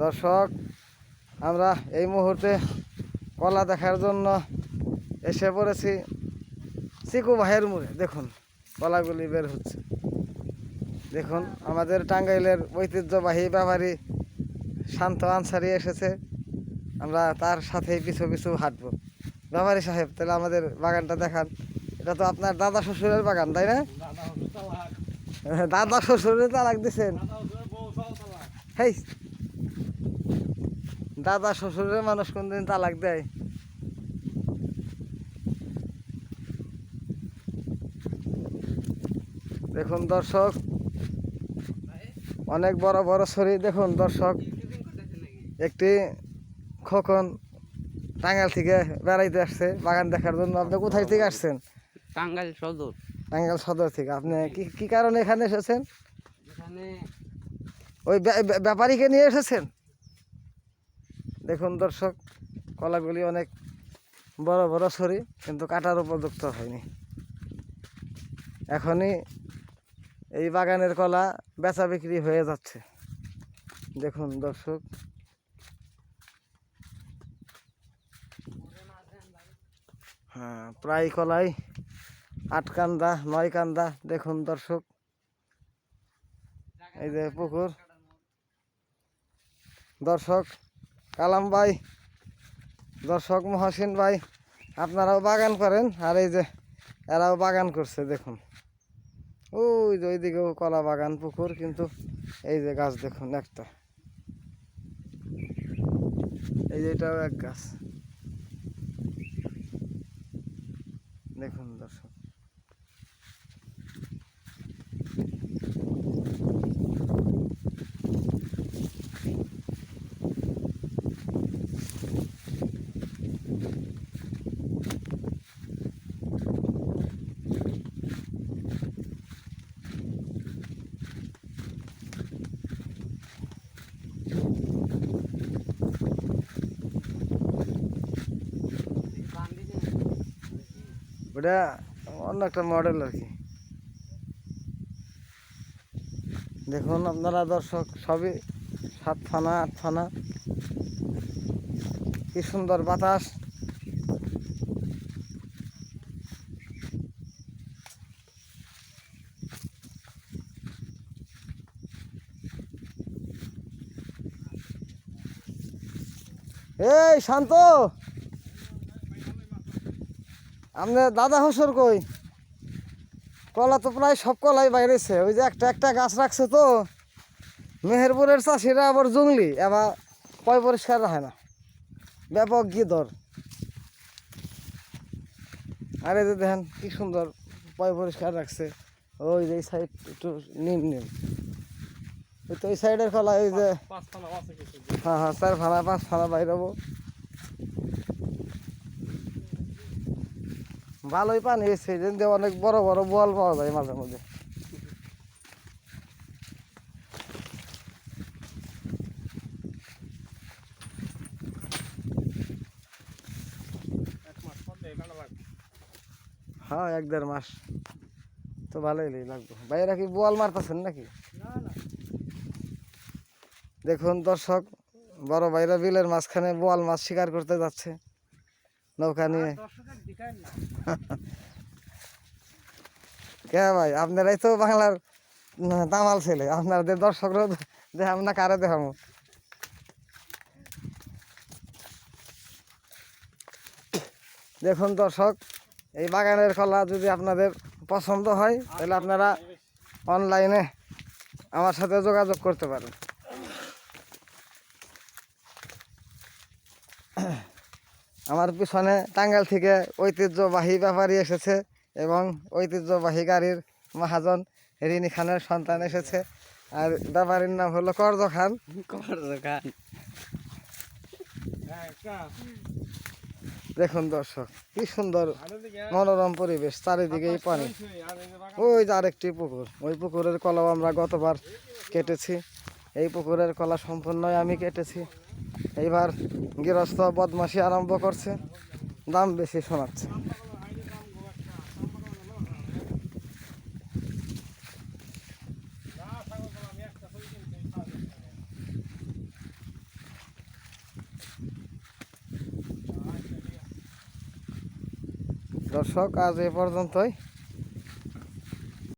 দর্শক, আমরা এই মুহূর্তে কলা দেখার জন্য এসে পড়েছি চিকু ভাইয়ের মুড়ে। দেখুন কলাগুলি বের হচ্ছে। দেখুন আমাদের টাঙ্গাইলের ঐতিহ্যবাহী ব্যাপারী শান্ত আনসারি এসেছে, আমরা তার সাথেই পিছু পিছু হাঁটবো। ব্যাপারী সাহেব, তাহলে আমাদের বাগানটা দেখান। এটা তো আপনার দাদা শ্বশুরের বাগান, তাই না? দাদা শ্বশুরের তালাক দিছেন? হেই, দাদা শ্বশুরের মানুষ কোনদিন তালাক দেয়? দেখুন দর্শক, অনেক বড় বড় ছড়ি। দেখুন দর্শক, একটি খোকন টাঙ্গাইল থেকে বেড়াইতে আসছে বাগান দেখার জন্য। আপনি কোথায় থেকে আসছেন? টাঙ্গাইল সদর। টাঙ্গাইল সদর থেকে। আপনি কি কারণে এখানে এসেছেন? ওই ব্যাপারীকে নিয়ে এসেছেন? দেখুন দর্শক, কলাগুলি অনেক বড় বড় ছড়ি, কিন্তু কাটার উপযুক্ত হয়নি। এখনই এই বাগানের কলা বেচা বিক্রি হয়ে যাচ্ছে। দেখুন দর্শক, হ্যাঁ, প্রায় কলাই 8 কান্দা 9 কান্দা। দেখুন দর্শক, এই যে পুকুর। দর্শক কালাম ভাই, দর্শক মহসিন ভাই, আপনারাও বাগান করেন, আর এই যে এরাও বাগান করছে। দেখুন ওই যে ওইদিকেও কলা বাগান, পুকুর, কিন্তু এই যে গাছ দেখুন একটা, এই যে এটাও এক গাছ। দেখুন দর্শক, ওটা অন্য একটা মডেল আর কি। দেখুন আপনারা দর্শক, সবই 7 ফানা 8 ফানা। কি সুন্দর বাতাস। এই শান্ত, আপনার দাদা শ্বশুর কই? কলা তো প্রায় সব কলাই বাইরেছে। ওই যে একটা একটা গাছ রাখছে তো। মেহেরপুরের চাষিরা আবার জঙ্গলি, এবার পয় পরিষ্কার রাখে না, ব্যাপক গিদর। আরে যে দেখেন কি সুন্দর পয় পরিষ্কার রাখছে। ওই যে এই সাইড একটু নিম নিম, ওই তো ওই সাইডের কলা, ওই যে হ্যাঁ হ্যাঁ 4 ফানা 5 ফানা বাইরবো। ভালোই পানি এসছে, যে অনেক বড় বড় বোয়াল পাওয়া যায় মাঝে মধ্যে। হ্যাঁ 1-1.5 মাস তো ভালোই লাগবে। ভাইয়েরা কি বোয়াল মারতেছেন নাকি? দেখুন দর্শক, বড় ভাইরা বিলের মাঝখানে বোয়াল মাছ শিকার করতে যাচ্ছে নৌকা নিয়ে। কে ভাই, আপনারাই তো বাংলার দামাল ছেলে, আপনাদের দর্শকরা দেখাম না কারে দেখাবো? দেখুন দর্শক, এই বাগানের কলা যদি আপনাদের পছন্দ হয়, তাহলে আপনারা অনলাইনে আমার সাথে যোগাযোগ করতে পারেন। আমার পিছনে টাঙ্গাইল থেকে ঐতিহ্যবাহী ব্যাপারী এসেছে, এবং ঐতিহ্যবাহী গাড়ির মহাজন রিনি খানের সন্তান এসেছে। আর ব্যাপারীর নাম হলো করজ খান। দেখুন দর্শক, কি সুন্দর মনোরম পরিবেশ, চারিদিকেই পানি। ওই যে আরেকটি পুকুর, ওই পুকুরের কলাও আমরা গতবার কেটেছি। এই পুকুরের কলা সম্পূর্ণই আমি কেটেছি। এইবার গৃহস্থ বদমাশি আরম্ভ করছে, দাম বেশি শোনাচ্ছে। দর্শক আজ এ পর্যন্তই।